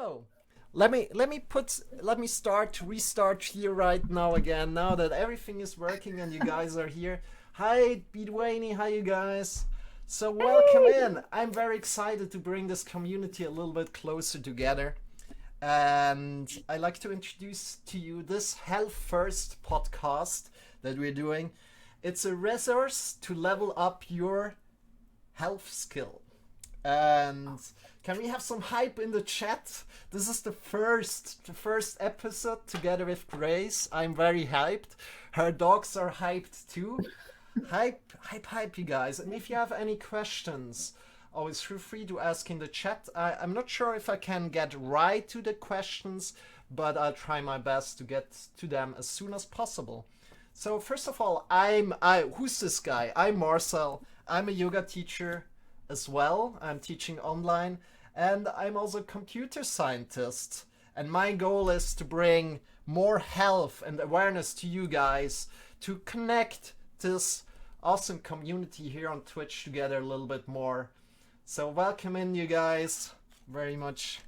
So, let me restart here right now again. Now that everything is working and you guys are here. Hi, Bidwani. Hi, you guys. So welcome Hey! in. I'm very excited to bring this community a little bit closer together. And I like to introduce to you this Health First podcast that we're doing. It's a resource to level up your health skill. And can we have some hype in the chat? This is the first episode together with Grace. I'm very hyped. Her dogs are hyped too. Hype, hype, hype, you guys. And if you have any questions, always feel free to ask in the chat. I'm not sure if I can get right to the questions, but I'll try my best to get to them as soon as possible. So first of all, who's this guy? I'm Marcel. I'm a yoga teacher as well. I'm teaching online, and I'm also a computer scientist. And my goal is to bring more health and awareness to you guys to connect this awesome community here on Twitch together a little bit more. So welcome in, you guys. Very much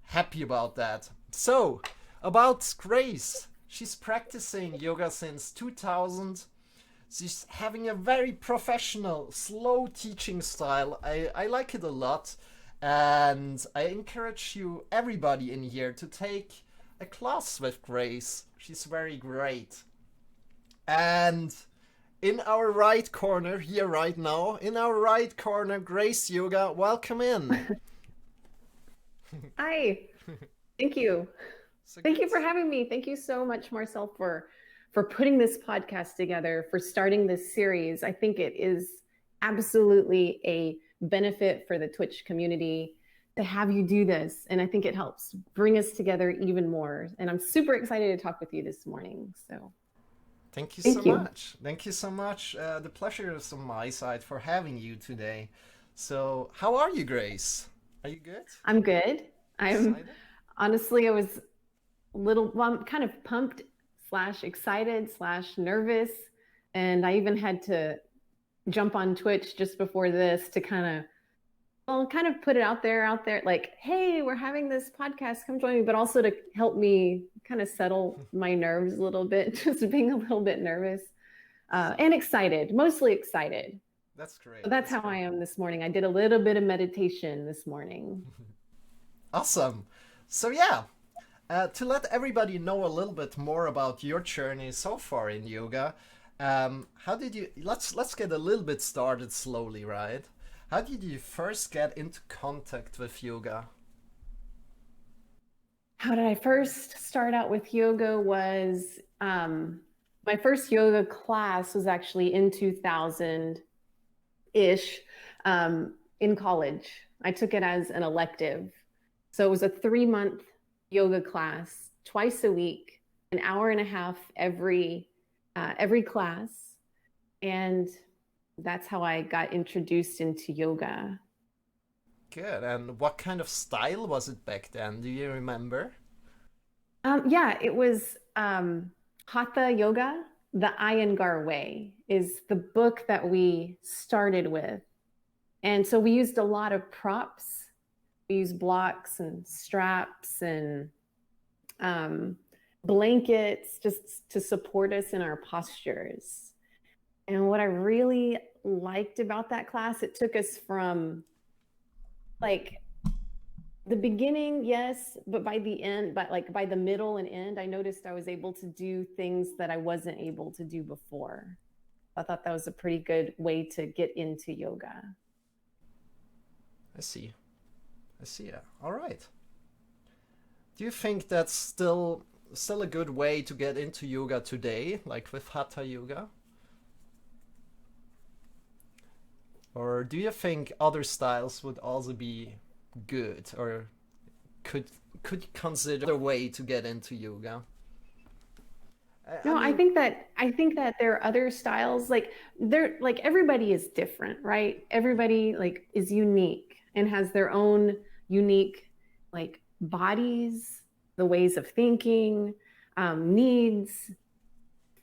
happy about that. So, about Grace. She's practicing yoga since 2000. She's having a very professional, slow teaching style. I like it a lot. And I encourage you, everybody in here, to take a class with Grace. She's very great. And in our right corner, here right now, in our right corner, GraceYoga, welcome in. Hi, thank you. So Thank good. you for having me. Thank you so much, Marcel, for putting this podcast together, for starting this series. I think it is absolutely a benefit for the Twitch community to have you do this. And I think it helps bring us together even more. And I'm super excited to talk with you this morning. So Thank you so thank you. much. Thank you so much. The pleasure is on my side for having you today. So, how are you, Grace? Are you good? I'm good. I'm Excited? honestly, I was well, I'm kind of pumped slash excited slash nervous. And I even had to jump on Twitch just before this to kind of put it out there, like, hey, we're having this podcast, come join me, but also to help me kind of settle my nerves a little bit, just being a little bit nervous and excited, mostly excited. That's great. So that's That's how I great. am this morning. I did a little bit of meditation this morning. Awesome. So, yeah, to let everybody know a little bit more about your journey so far in yoga, how did you? Let's get a little bit started slowly, right? How did you first get into contact with yoga? How did I first start out with yoga was my first yoga class was actually in 2000 ish in college. I took it as an elective. So it was a 3-month yoga class, twice a week, an hour and a half every class. And that's how I got introduced into yoga. Good. And what kind of style was it back then? Do you remember? Yeah, it was Hatha Yoga. The Iyengar Way is the book that we started with. And so we used a lot of props. We used blocks and straps and blankets just to support us in our postures. And what I really liked about that class, it took us from like the beginning, yes, but by the end, but like by the middle and end, I noticed I was able to do things that I wasn't able to do before. I thought that was a pretty good way to get into yoga. I see. I see. Yeah. All right. Do you think that's still a good way to get into yoga today, like with Hatha yoga? Or do you think other styles would also be good, or could could you consider a way to get into yoga? I No, mean, I think that there are other styles they're like everybody is different, right? Everybody like is unique and has their own unique like bodies, the ways of thinking, needs.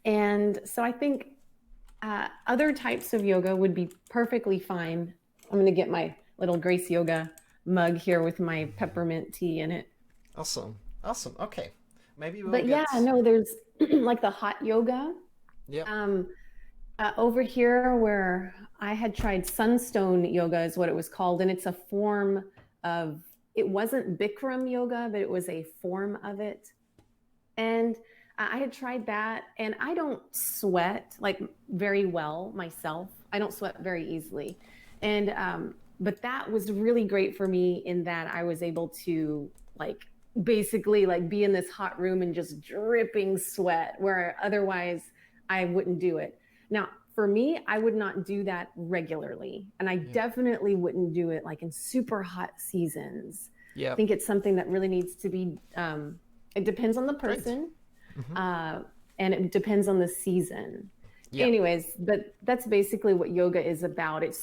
And so I think other types of yoga would be perfectly fine. I'm going to get my little Grace Yoga mug here with my peppermint tea in it. Awesome. Awesome. Okay. Maybe we'll But yeah, get. no, there's like the hot yoga. Yeah. Um, Over here, where I had tried sunstone yoga, is what it was called. And it's a form of, it wasn't Bikram yoga, but it was a form of it. And I had tried that, and I don't sweat like very well myself. I don't sweat very easily. And, but that was really great for me in that I was able to like basically like be in this hot room and just dripping sweat where otherwise I wouldn't do it. Now, for me, I would not do that regularly. And I Yeah. definitely wouldn't do it like in super hot seasons. I Yeah. think it's something that really needs to be, it depends on the Great. person, Hmm. uh, and it depends on the season. Yeah. Anyways, but that's basically what yoga is about. There's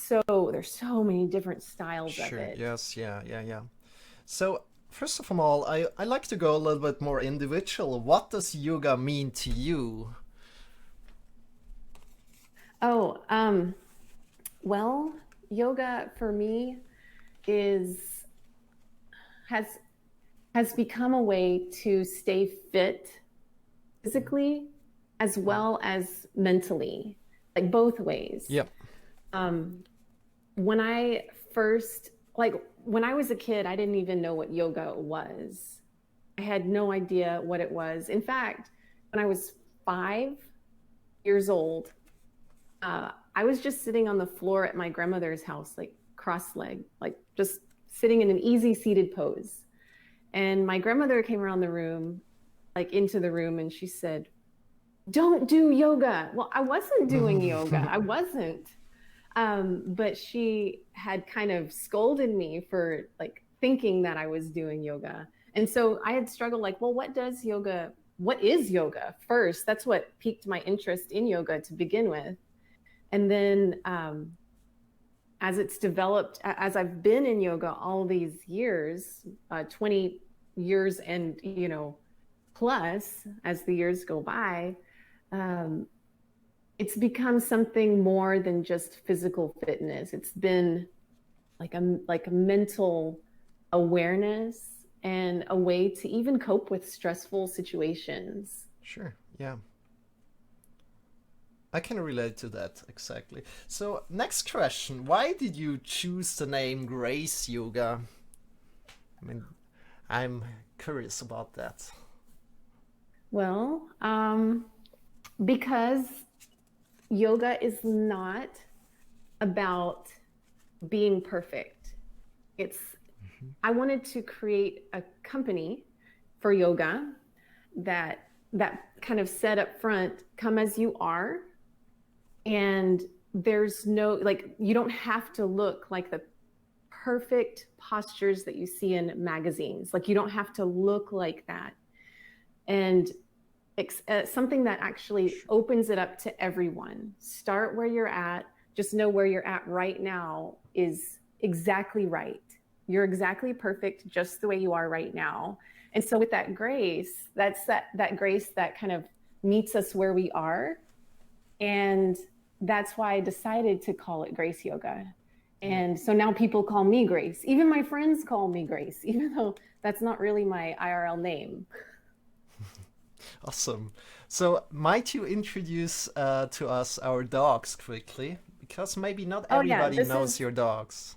so many different styles of Sure. it. Yes. Yeah. Yeah. Yeah. So, first of all, I like to go a little bit more individual. What does yoga mean to you? Oh, well, yoga for me is has has become a way to stay fit physically as Mm. well as mentally, like both ways. Yeah. Um, when I first, like when I was a kid, I didn't even know what yoga was. I had no idea what it was. In fact, when I was 5 years old, I was just sitting on the floor at my grandmother's house, like cross-legged, like just sitting in an easy seated pose. And my grandmother came around the room, like into the room, and she said, "Don't do yoga." Well, I wasn't doing yoga. I wasn't. But she had kind of scolded me for like thinking that I was doing yoga. And so I had struggled like, well, what is yoga first? That's what piqued my interest in yoga to begin with. And then as it's developed, as I've been in yoga all these years, 20 years and, plus as the years go by, um, it's become something more than just physical fitness. It's been like a mental awareness and a way to even cope with stressful situations. Sure. Yeah. I can relate to that exactly. So, next question. Why did you choose the name Grace Yoga? I mean, I'm curious about that. Well, because yoga is not about being perfect. It's I wanted to create a company for yoga that kind of set up front, come as you are, and there's no like you don't have to look like the perfect postures that you see in magazines. Like you don't have to look like that. And something that actually Sure. opens it up to everyone. Start where you're at. Just know where you're at right now is exactly right. You're exactly perfect just the way you are right now. And so with that grace, that's that grace that kind of meets us where we are. And that's why I decided to call it Grace Yoga. Yeah. And so now people call me Grace. Even my friends call me Grace, even though that's not really my IRL name. Awesome. So, might you introduce to us our dogs quickly? Because maybe not Oh yeah, everybody knows your dogs.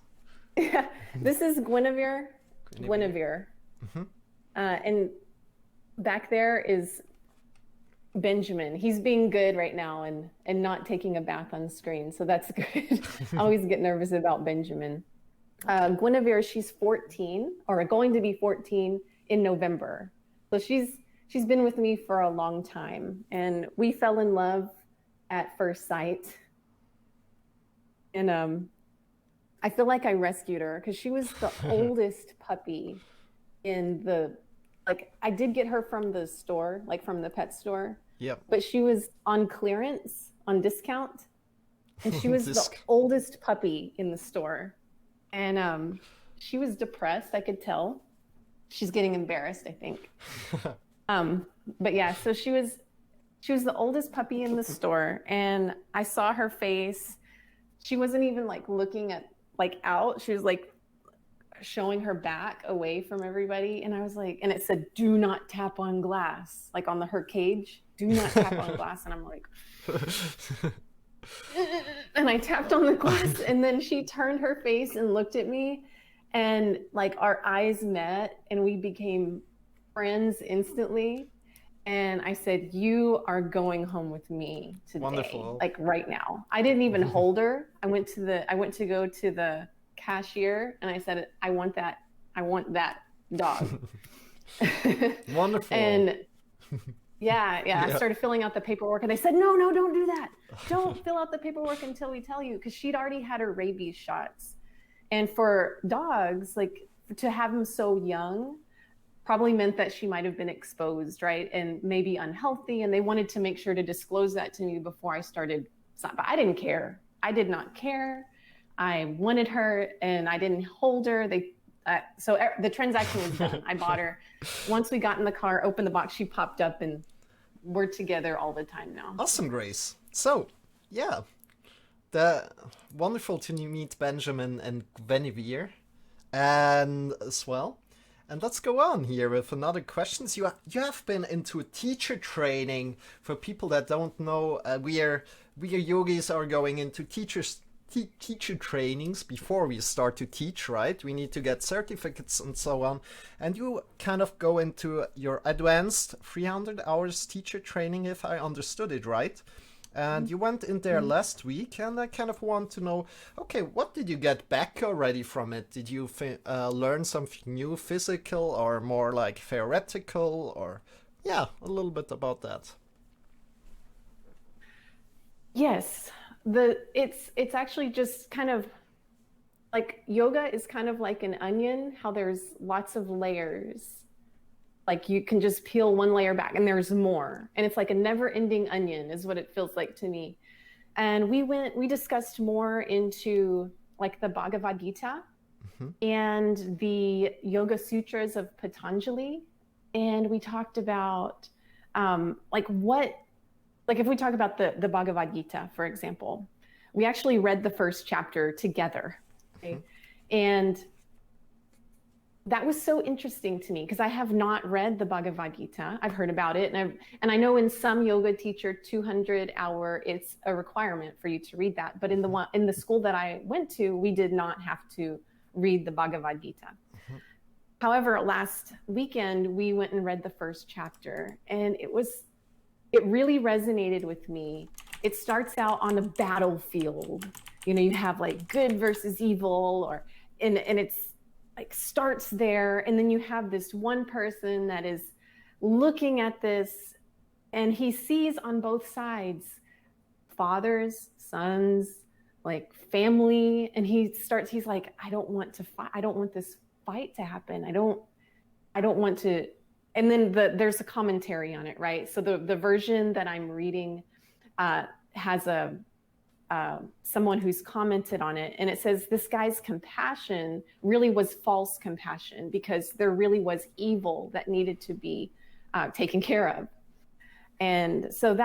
yeah, this is Guinevere. Guinevere. Guinevere. Hmm. And back there is Benjamin. He's being good right now and not taking a bath on screen, so that's good. I always get nervous about Benjamin. Okay. Guinevere, she's 14 or going to be 14 in November. So she's been with me for a long time, and we fell in love at first sight. And I feel like I rescued her because she was the oldest puppy in the like I did get her from the store, like from the pet store, Yep. but she was on clearance on discount, and she was the Disc. oldest puppy in the store. And she was depressed, I could tell. She's getting embarrassed, I think. Um, but yeah, so she was the oldest puppy in the store, and I saw her face. She wasn't even like looking at like out. She was like showing her back away from everybody. And I was like, and it said, do not tap on glass, like on her cage, do not tap on glass. And I'm like, and I tapped on the glass, and then she turned her face and looked at me, and like our eyes met and we became friends instantly. And I said, you are going home with me today. Wonderful. Like right now. I didn't even hold her. I went to go to the cashier and I said, I want that dog. Wonderful. And yeah, I started filling out the paperwork, and I said, no, don't do that. Don't fill out the paperwork until we tell you, because she'd already had her rabies shots. And for dogs, like to have them so young probably meant that she might have been exposed, right? And maybe unhealthy. And they wanted to make sure to disclose that to me before I started. But I didn't care. I did not care. I wanted her and I didn't hold her. So the transaction was done. I bought her. Once we got in the car, opened the box, she popped up, and we're together all the time now. Awesome, Grace. So, yeah. Wonderful to meet Benjamin and Guinevere and as well. And let's go on here with another questions. You have been into teacher training. For people that don't know, we are yogis are going into teacher trainings before we start to teach, right? We need to get certificates and so on. And you kind of go into your advanced 300 hours teacher training, if I understood it right. And you went in there last week, and I kind of want to know, okay, what did you get back already from it? Did you learn something new, physical or more like theoretical, or a little bit about that? Yes, it's actually just kind of like yoga is kind of like an onion, how there's lots of layers. Like you can just peel one layer back and there's more. And it's like a never-ending onion is what it feels like to me. And we discussed more into like the Bhagavad Gita and the Yoga Sutras of Patanjali. And we talked about if we talk about the Bhagavad Gita, for example, we actually read the first chapter together. Okay? And that was so interesting to me because I have not read the Bhagavad Gita. I've heard about it, and I know in some yoga teacher 200-hour it's a requirement for you to read that. But in the school that I went to, we did not have to read the Bhagavad Gita. However, last weekend we went and read the first chapter, and it really resonated with me. It starts out on a battlefield. You have like good versus evil, and it's like starts there, and then you have this one person that is looking at this, and he sees on both sides fathers, sons, like family, and he's like, I don't want to fight. I don't want this fight to happen. I don't want to. And then there's a commentary on it, right? So the version that I'm reading has someone who's commented on it, and it says this guy's compassion really was false compassion because there really was evil that needed to be taken care of. And so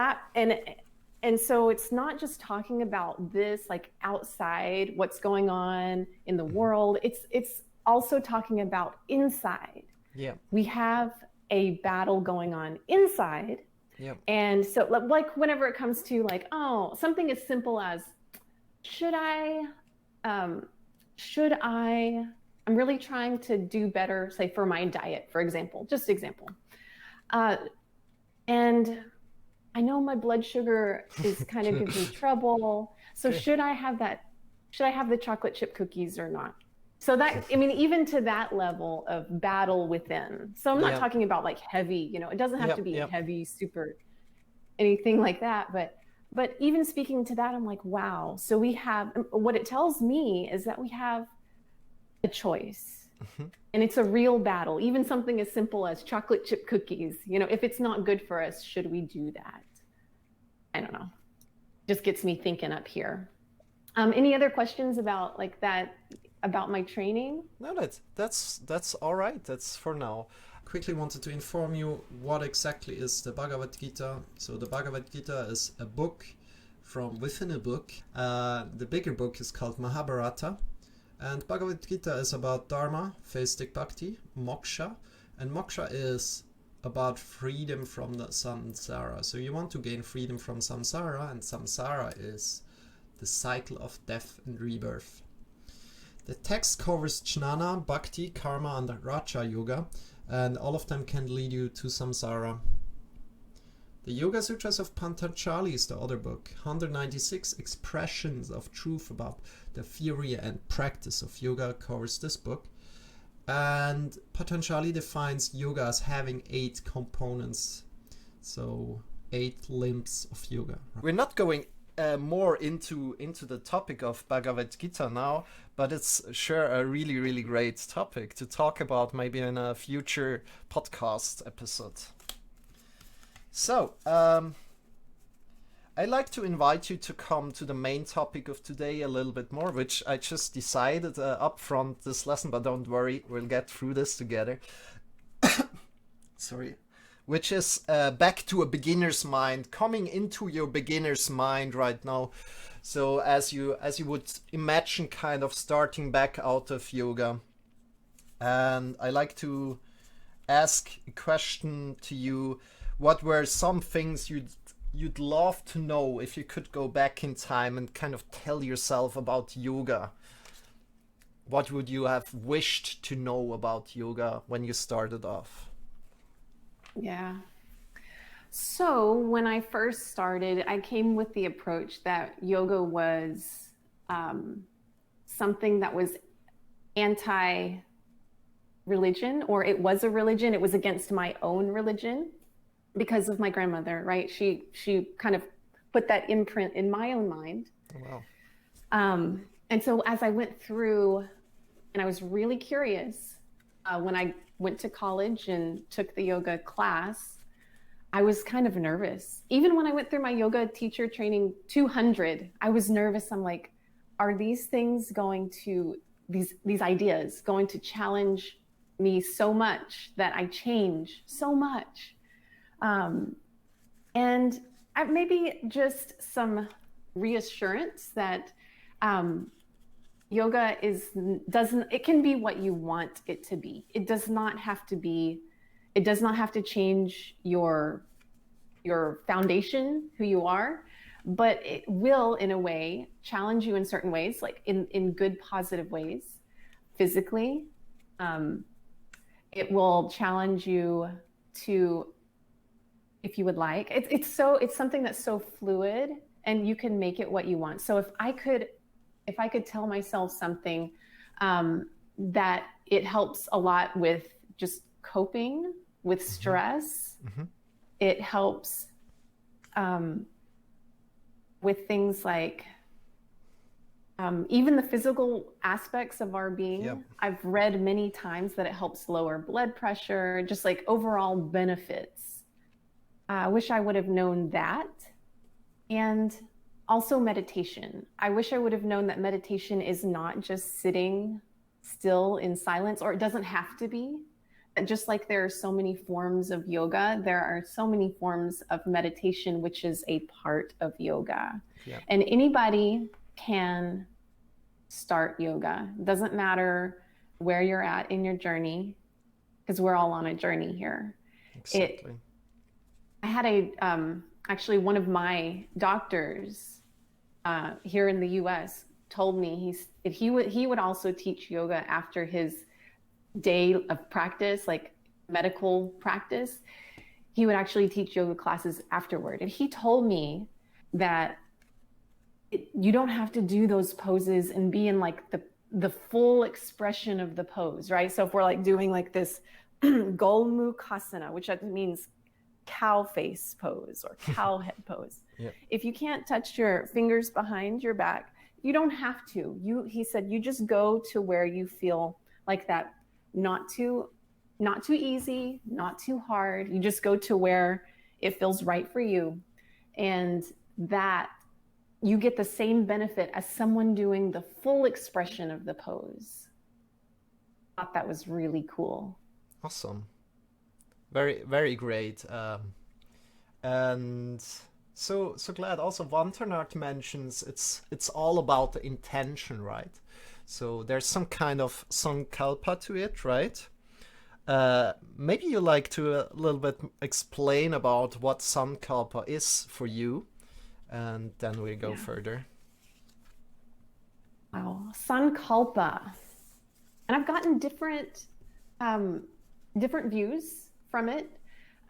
so it's not just talking about this like outside what's going on in the world. It's also talking about inside. Yeah, we have a battle going on inside. Yep. And so like whenever it comes to like, something as simple as, I'm really trying to do better, say for my diet, for example, and I know my blood sugar is kind of giving me trouble. So should I have the chocolate chip cookies or not? So that, even to that level of battle within. So I'm not talking about like heavy, it doesn't have to be heavy, super, anything like that. But even speaking to that, I'm like, wow. So we have, what it tells me is that we have a choice. And it's a real battle. Even something as simple as chocolate chip cookies, if it's not good for us, should we do that? I don't know. Just gets me thinking up here. Any other questions about like that? About my training? No, that's all right. That's for now. Quickly wanted to inform you what exactly is the Bhagavad Gita. So the Bhagavad Gita is a book from within a book. The bigger book is called Mahabharata, And Bhagavad Gita is about Dharma, theistic bhakti, moksha, and moksha is about freedom from the samsara. So you want to gain freedom from samsara, and samsara is the cycle of death and rebirth. The text covers jnana, bhakti, karma, and raja yoga, and all of them can lead you to samsara. The Yoga Sutras of Patanjali is the other book. 196 expressions of truth about the theory and practice of yoga covers this book. And Patanjali defines yoga as having 8 components. So 8 limbs of yoga. We're not going more into the topic of Bhagavad Gita now, but it's sure a really, really great topic to talk about maybe in a future podcast episode. So, I'd like to invite you to come to the main topic of today a little bit more, which I just decided up front this lesson, but don't worry, we'll get through this together. Sorry. Which is back to a beginner's mind, coming into your beginner's mind right now. So as you would imagine, kind of starting back out of yoga. And I like to ask a question to you. What were some things you'd love to know if you could go back in time and kind of tell yourself about yoga? What would you have wished to know about yoga when you started off? Yeah. So when I first started, I came with the approach that yoga was something that was anti-religion, or it was a religion. It was against my own religion. Because of my grandmother, right? She kind of put that imprint in my own mind. Wow. And so as I went through, and I was really curious, when I went to college and took the yoga class, I was kind of nervous. Even when I went through my yoga teacher training 200, I was nervous. I'm like, are these things these ideas going to challenge me so much that I change so much? And maybe just some reassurance that yoga it can be what you want it to be. It does not have to change your foundation, who you are, but it will, in a way, challenge you in certain ways, like in good, positive ways, physically. It will challenge you to, if you would like, it's something that's so fluid, and you can make it what you want. So if I could tell myself something, that it helps a lot with just coping with stress. Mm-hmm. It helps with things like even the physical aspects of our being. Yep. I've read many times that it helps lower blood pressure, just like overall benefits. I wish I would have known that. And also meditation. I wish I would have known that meditation is not just sitting still in silence, or it doesn't have to be. Just like there are so many forms of yoga, there are so many forms of meditation, which is a part of yoga. Yeah. And anybody can start yoga. It doesn't matter where you're at in your journey, because we're all on a journey here. Exactly. I had actually one of my doctors here in the U.S. told me he would also teach yoga after his day of practice, like medical practice. He would actually teach yoga classes afterward. And he told me that you don't have to do those poses and be in like the full expression of the pose, right? So if we're like doing like this Golmukhasana, which means cow face pose or cow head pose. Yep. If you can't touch your fingers behind your back, you don't have to. He said, you just go to where you feel like that, not too easy, not too hard. You just go to where it feels right for you. And that you get the same benefit as someone doing the full expression of the pose. I thought that was really cool. Awesome. Very, very great. And so glad also Wanternart mentions it's all about the intention, right? So there's some kind of sankalpa to it, right? Maybe you like to a little bit explain about what sankalpa is for you, and then we go further. Wow, sankalpa. And I've gotten different views from it.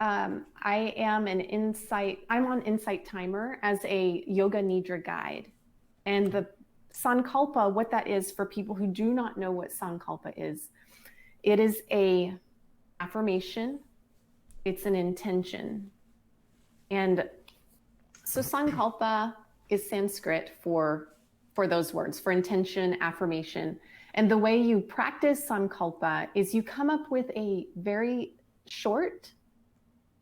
I'm on Insight Timer as a yoga nidra guide. And the sankalpa, what that is for people who do not know what sankalpa is, it is a affirmation, it's an intention. And so sankalpa is Sanskrit for those words, for intention, affirmation. And the way you practice sankalpa is you come up with a very short,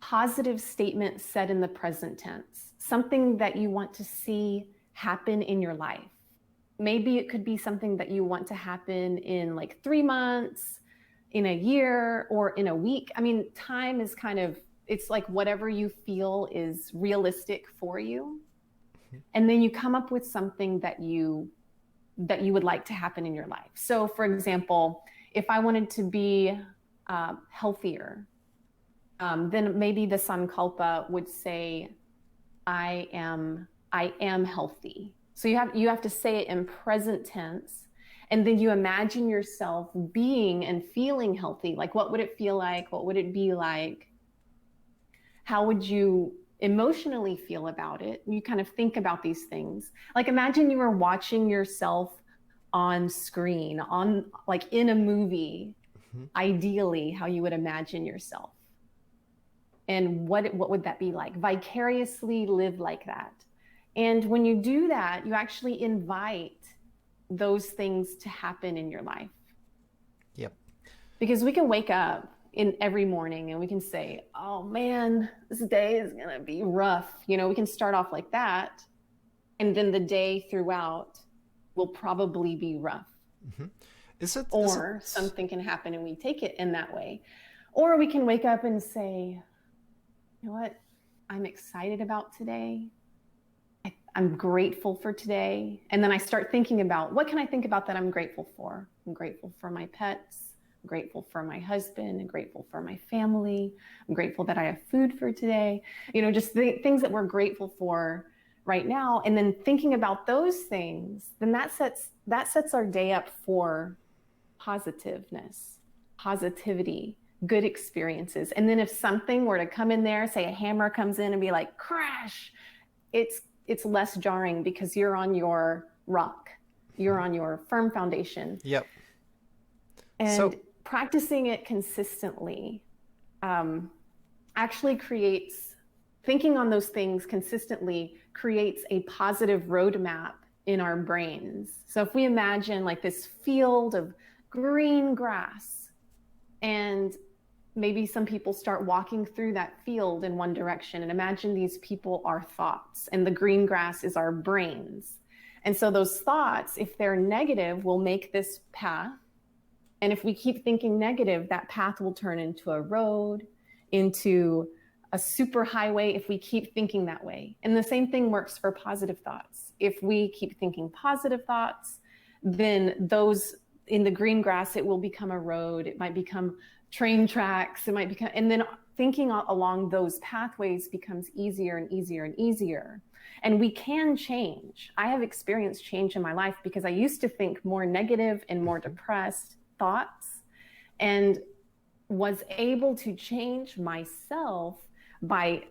positive statement said in the present tense, something that you want to see happen in your life. Maybe it could be something that you want to happen in like 3 months, in a year, or in a week. I mean, time is it's like whatever you feel is realistic for you. And then you come up with something that you would like to happen in your life. So for example, if I wanted to be healthier, then maybe the sankalpa would say, I am healthy. So you have to say it in present tense, and then you imagine yourself being and feeling healthy. Like, what would it feel like? What would it be like? How would you emotionally feel about it? You kind of think about these things. Like, imagine you were watching yourself on screen, like in a movie, ideally, how you would imagine yourself. And what would that be like? Vicariously live like that. And when you do that, you actually invite those things to happen in your life. Yep. Because we can wake up in every morning and we can say, oh man, this day is going to be rough. We can start off like that. And then the day throughout will probably be rough. Something can happen and we take it in that way. Or we can wake up and say, you know what? I'm excited about today. I'm grateful for today. And then I start thinking about, what can I think about that I'm grateful for? I'm grateful for my pets. I'm grateful for my husband. I'm grateful for my family. I'm grateful that I have food for today. Just things that we're grateful for right now. And then thinking about those things, then that sets our day up for positiveness, positivity, good experiences. And then if something were to come in there, say a hammer comes in and be like, crash, it's less jarring because you're on your rock. You're on your firm foundation. Yep. And practicing it consistently actually creates, thinking on those things consistently creates a positive roadmap in our brains. So if we imagine like this field of green grass, and maybe some people start walking through that field in one direction, and imagine these people are thoughts and the green grass is our brains. And so those thoughts, if they're negative, will make this path. And if we keep thinking negative, that path will turn into a road, into a super highway if we keep thinking that way. And the same thing works for positive thoughts. If we keep thinking positive thoughts, then those in the green grass, it will become a road. It might become train tracks. It might become, and then thinking along those pathways becomes easier and easier and easier. And we can change. I have experienced change in my life because I used to think more negative and more depressed thoughts, and was able to change myself by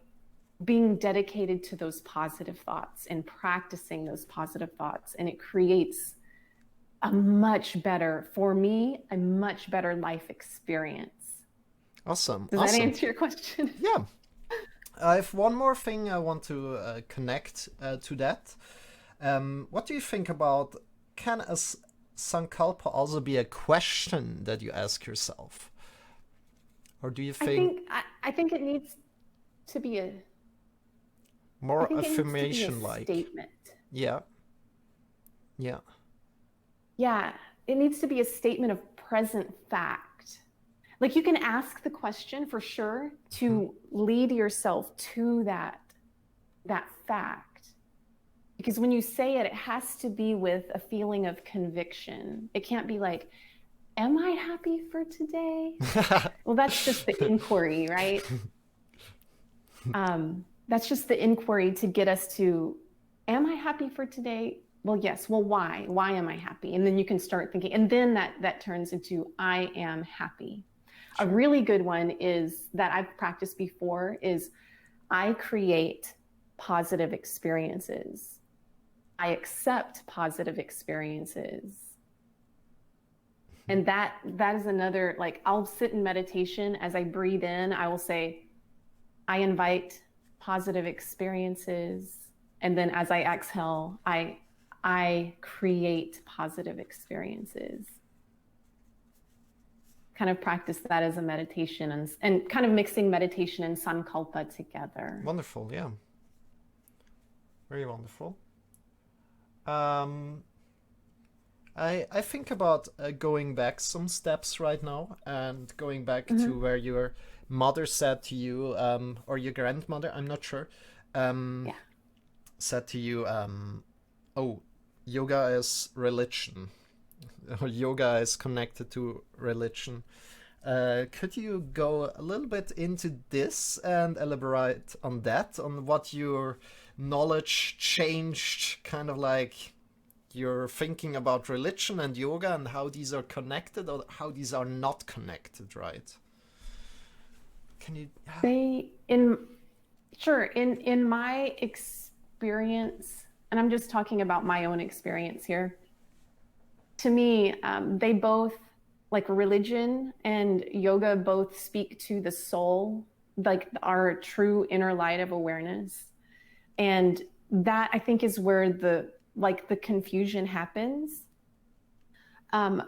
being dedicated to those positive thoughts and practicing those positive thoughts. And it creates a much better life experience. Awesome. Does that answer your question? Yeah. I have one more thing I want to connect to that. What do you think about, can a sankalpa also be a question that you ask yourself? Or do you think... I think it needs to be a... more affirmation-like. Statement. Yeah. Yeah. Yeah, it needs to be a statement of present fact. Like, you can ask the question for sure to lead yourself to that fact. because when you say it, it has to be with a feeling of conviction. It can't be like, am I happy for today? Well, that's just the inquiry, right? That's just the inquiry to get us to, am I happy for today? Well, yes. Well, why? Why am I happy? And then you can start thinking, and then that turns into, I am happy. A really good one is that I've practiced before is I create positive experiences. I accept positive experiences. And that is another, like, I'll sit in meditation. As I breathe in, I will say, I invite positive experiences. And then as I exhale, I create positive experiences. Kind of practice that as a meditation, and kind of mixing meditation and sankalpa together. Wonderful, yeah. Very wonderful. I think about going back some steps right now and going back to where your mother said to you, or your grandmother, I'm not sure, said to you, oh, yoga is religion. Yoga is connected to religion. Could you go a little bit into this and elaborate on that, on what your knowledge changed, kind of like your thinking about religion and yoga and how these are connected or how these are not connected, right? Can you... Sure. In my experience, and I'm just talking about my own experience here, to me, they both, like religion and yoga, both speak to the soul, like our true inner light of awareness. And that, I think, is where the confusion happens. I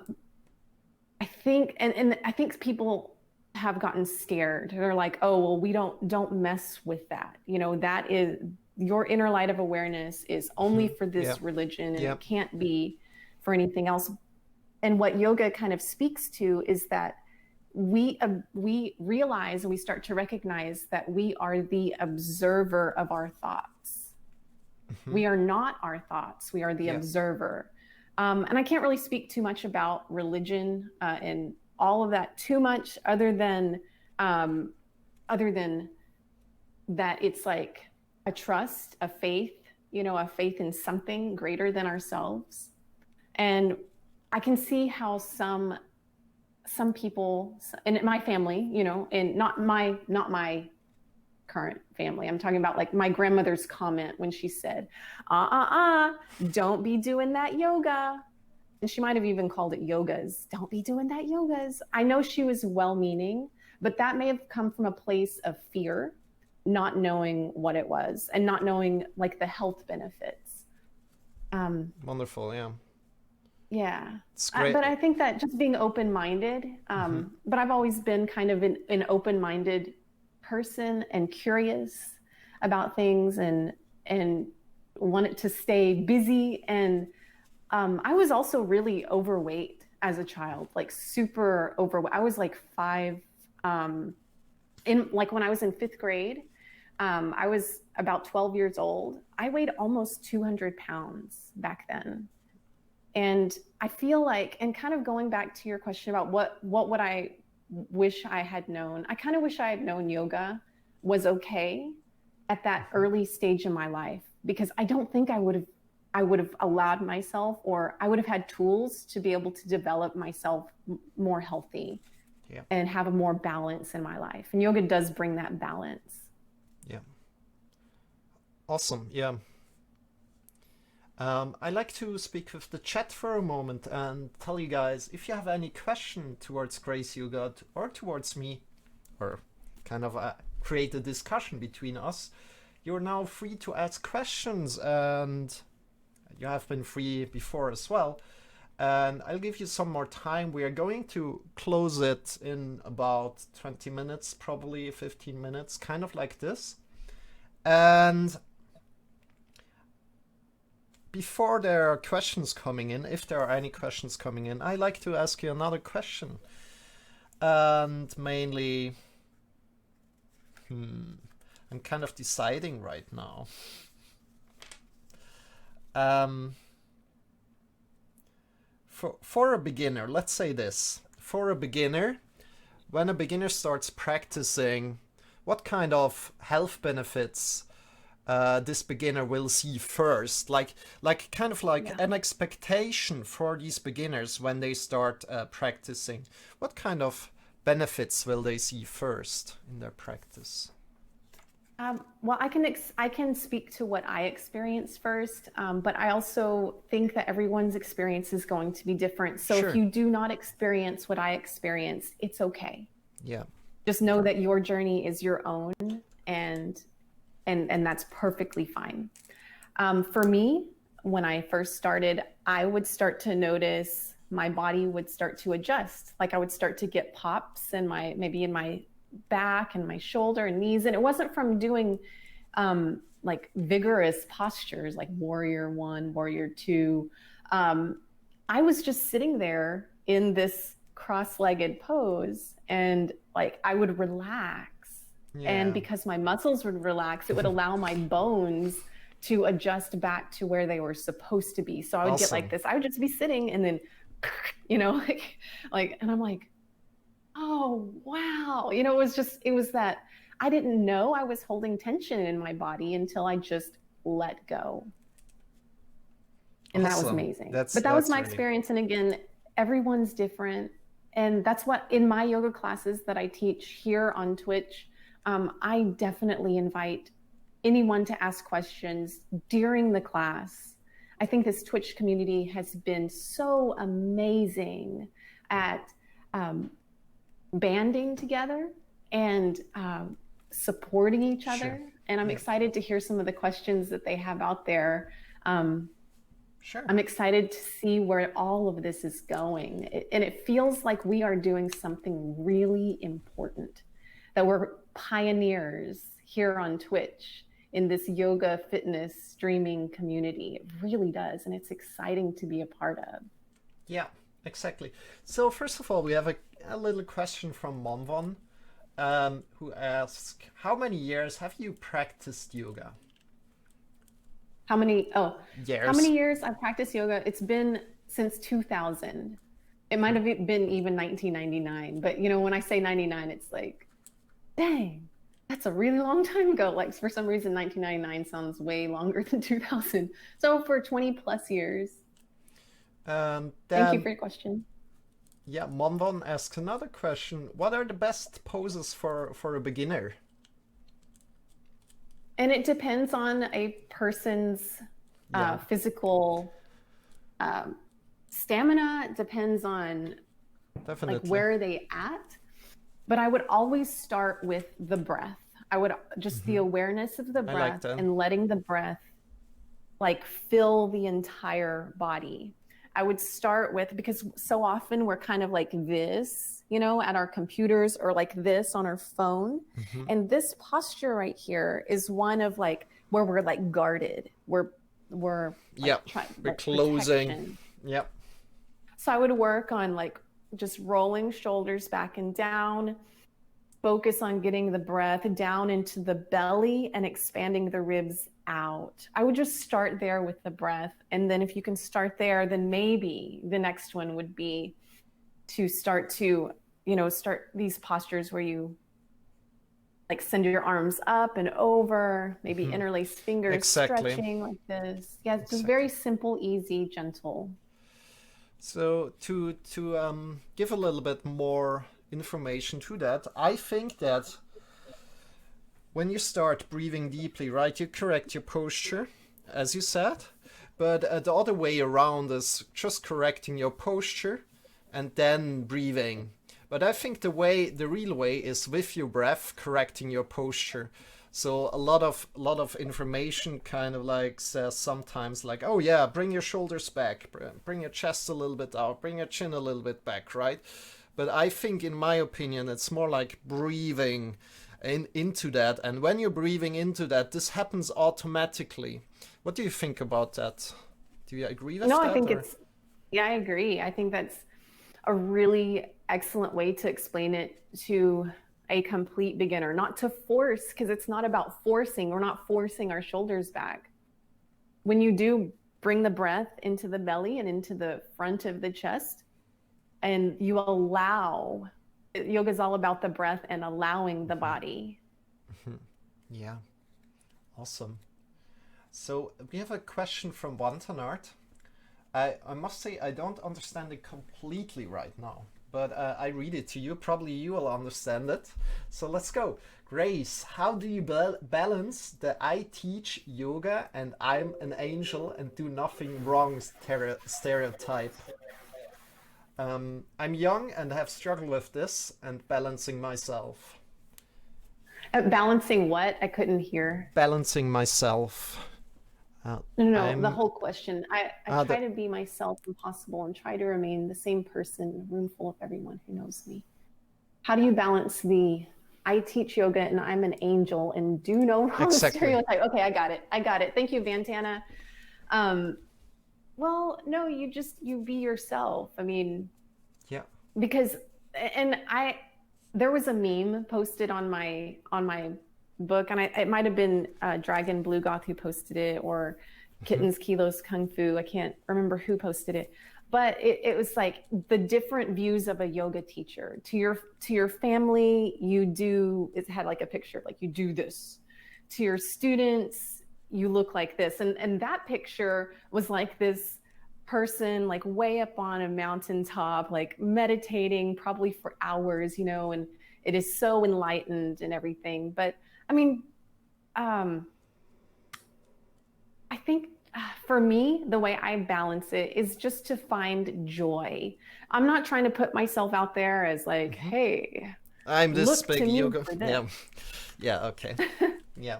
think, and I think people have gotten scared. They're like, oh, well, we don't mess with that. You know, that is your inner light of awareness is only for this religion, and it can't be for anything else. And what yoga kind of speaks to is that we realize and we start to recognize that we are the observer of our thoughts. We are not our thoughts. We are the observer. And I can't really speak too much about religion and all of that too much, other than that it's like a trust, a faith, you know, a faith in something greater than ourselves. And I can see how some people, and in my family, you know, and not my current family, I'm talking about like my grandmother's comment when she said, don't be doing that yoga. And she might have even called it yogas. Don't be doing that yogas. I know she was well-meaning, but that may have come from a place of fear, not knowing what it was and not knowing like the health benefits. Wonderful, yeah. Yeah. It's great. But I think that just being open-minded, but I've always been kind of an open-minded person and curious about things and wanted to stay busy. And I was also really overweight as a child, like super overweight. I was like 5, when I was in 5th grade, I was about 12 years old. I weighed almost 200 pounds back then. And I feel like, and kind of going back to your question about what would I wish I had known, I kind of wish I had known yoga was okay at that early stage in my life, because I don't think I would have allowed myself, or I would have had tools to be able to develop myself more healthy and have a more balance in my life. And yoga does bring that balance. Yeah. Awesome. Yeah. I like to speak with the chat for a moment and tell you guys, if you have any question towards GraceYoga or towards me, or kind of create a discussion between us, you're now free to ask questions, and you have been free before as well. And I'll give you some more time. We are going to close it in about 20 minutes, probably 15 minutes, kind of like this. And before there are questions coming in, if there are any questions coming in, I like to ask you another question. And mainly, I'm kind of deciding right now. Um, for a beginner, let's say this. For a beginner, when a beginner starts practicing, what kind of health benefits this beginner will see first? Like kind of like Yeah. an expectation for these beginners when they start practicing. What kind of benefits will they see first in their practice? Well, I can speak to what I experienced first, but I also think that everyone's experience is going to be different. So if Sure. you do not experience what I experienced, it's okay. Yeah. Just know that your journey is your own, and and that's perfectly fine. For me, when I first started, I would start to notice my body would start to adjust. Like I would start to get pops in my maybe in my back and my shoulder and knees, and it wasn't from doing like vigorous postures like warrior one, warrior two. Um, I was just sitting there in this cross-legged pose, and like I would relax, and Yeah. because my muscles would relax, it would allow my bones to adjust back to where they were supposed to be. So I would get like Awesome. this. I would just be sitting and then, you know, and I'm like, oh, wow. You know, it was that I didn't know I was holding tension in my body until I just let go. And that was Awesome. amazing. That's But that was that's my really experience. And again, everyone's different. And that's what in my yoga classes that I teach here on Twitch, I definitely invite anyone to ask questions during the class. I think this Twitch community has been so amazing at um, banding together and supporting each sure. other. And I'm Yeah. excited to hear some of the questions that they have out there. Um, Sure. I'm excited to see where all of this is going. And it feels like we are doing something really important, that we're pioneers here on Twitch in this yoga fitness streaming community. It really does. And it's exciting to be a part of. Yeah. Exactly. So first of all, we have a little question from Monvon, who asks, "How many years have you practiced yoga?" How many Years. years I've practiced yoga? It's been since 2000. It might have been even 1999. But, you know, when I say 99, it's like, dang, that's a really long time ago. Like for some reason, 1999 sounds way longer than 2000. So for 20 plus years. Thank you Then, for your question. yeah, Monvon asks another question. What are the best poses for a beginner? And it depends on a person's Yeah, physical um, stamina. It depends on like definitely. where are they at. But I would always start with the breath. I would just the Hmm. awareness of the I like breath that. and letting the breath like fill the entire body. I would start with, because so often we're kind of like this, you know, at our computers or like this on our phone. Hmm. And this posture right here is one of like where we're like guarded. We're like Yeah, trying we're like closing. protection. Yep. So I would work on like just rolling shoulders back and down, focus on getting the breath down into the belly and expanding the ribs out. I would just start there with the breath. And then if you can start there, then maybe the next one would be to start to, you know, start these postures where you like send your arms up and over, maybe Hmm. interlace fingers, Exactly. stretching like this. Yeah, just Exactly. very simple, easy, gentle. So to give a little bit more information to that, I think that when you start breathing deeply, right, you correct your posture, as you said, but the other way around is just correcting your posture and then breathing. But I think the real way is with your breath correcting your posture. So a lot of information kind of like says sometimes like, oh yeah, bring your shoulders back, bring your chest a little bit out, bring your chin a little bit back, right? But I think, in my opinion, it's more like breathing into that. And when you're breathing into that, this happens automatically. What do you think about that? Do you agree with No, I that think or? yeah, I agree. I think that's a really excellent way to explain it to a complete beginner, not to force, because it's not about forcing. We're not forcing our shoulders back. When you do bring the breath into the belly and into the front of the chest. And you allow, yoga is all about the breath and allowing the body. Yeah, awesome. So we have a question from Wantanart. I must say I don't understand it completely right now, but I read it to you. Probably you will understand it. So let's go. Grace, how do you balance the I teach yoga and I'm an angel and do nothing wrong stereotype? I'm young and have struggled with this and balancing myself. Balancing what? I couldn't hear. Balancing myself. No, the I'm whole question. I the try to be myself when possible and try to remain the same person in a room full of everyone who knows me. How do you balance the I teach yoga and I'm an angel and do no wrong exactly. stereotype? Okay, I got it. I got it. Thank you, Vantana. Well, no, you be yourself. I mean, Yeah. because there was a meme posted on my book, and it might have been Dragon Blue Goth who posted it, or Kittens Kilos Kung Fu. I can't remember who posted it, but it was like the different views of a yoga teacher. To your family, it had like a picture, like you do this. To your students, you look like this, and that picture was like this person like way up on a mountaintop, like meditating probably for hours, and it is so enlightened and everything. But I mean, I think for me, the way I balance it is just to find joy. I'm not trying to put myself out there as like, hey, I'm this look big to me yoga. for this. Yeah. Yeah, okay. Yeah.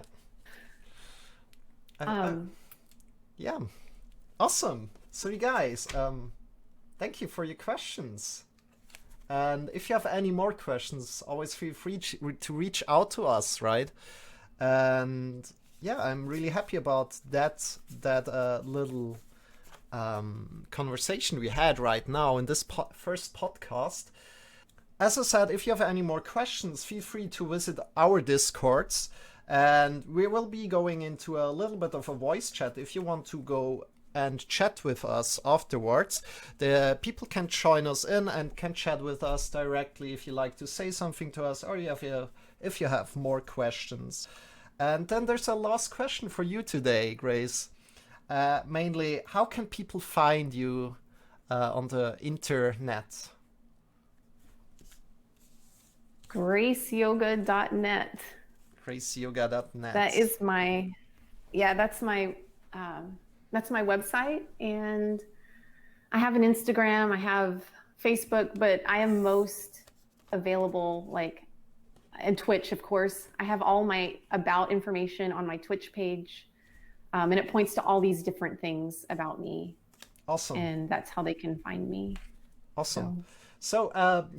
Yeah. Awesome. So you guys, thank you for your questions. And if you have any more questions, always feel free to reach out to us, right? And yeah, I'm really happy about that little conversation we had right now in this first podcast. As I said, if you have any more questions, feel free to visit our Discords. And we will be going into a little bit of a voice chat. If you want to go and chat with us afterwards, the people can join us in and can chat with us directly if you like to say something to us, or if you have more questions. And then there's a last question for you today, Grace. Mainly, how can people find you on the internet? GraceYoga.net. GraceYoga.net. That is that's my website, and I have an Instagram, I have Facebook, but I am most available and Twitch, of course. I have all my about information on my Twitch page, and it points to all these different things about me. Awesome. And that's how they can find me. Awesome. So,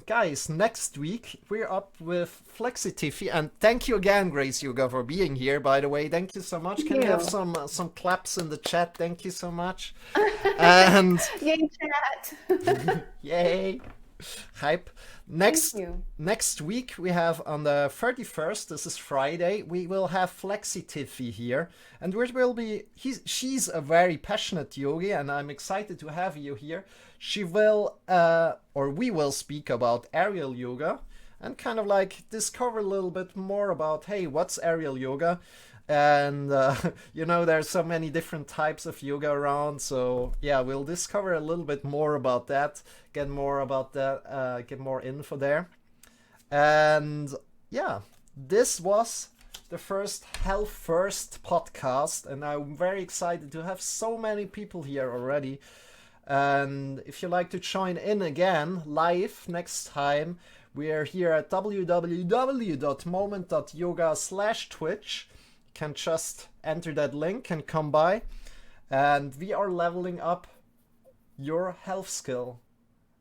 guys, next week we're up with Flexitifi, and thank you again, GraceYoga, for being here. By the way, thank you so much. Can we have some claps in the chat? Thank you so much. And yay, chat! Yay! Hype. Next week we have on the 31st, this is Friday, we will have Flexitifi here, and she's a very passionate yogi, and I'm excited to have you here. She will, we will speak about aerial yoga and kind of like discover a little bit more about, hey, what's aerial yoga? And, there's so many different types of yoga around. So, yeah, we'll discover a little bit more about that, get more info there. And, yeah, this was the first Health First podcast. And I'm very excited to have so many people here already. And if you'd like to join in again live next time, we are here at www.moment.yoga/Twitch. Can just enter that link and come by, and we are leveling up your health skill.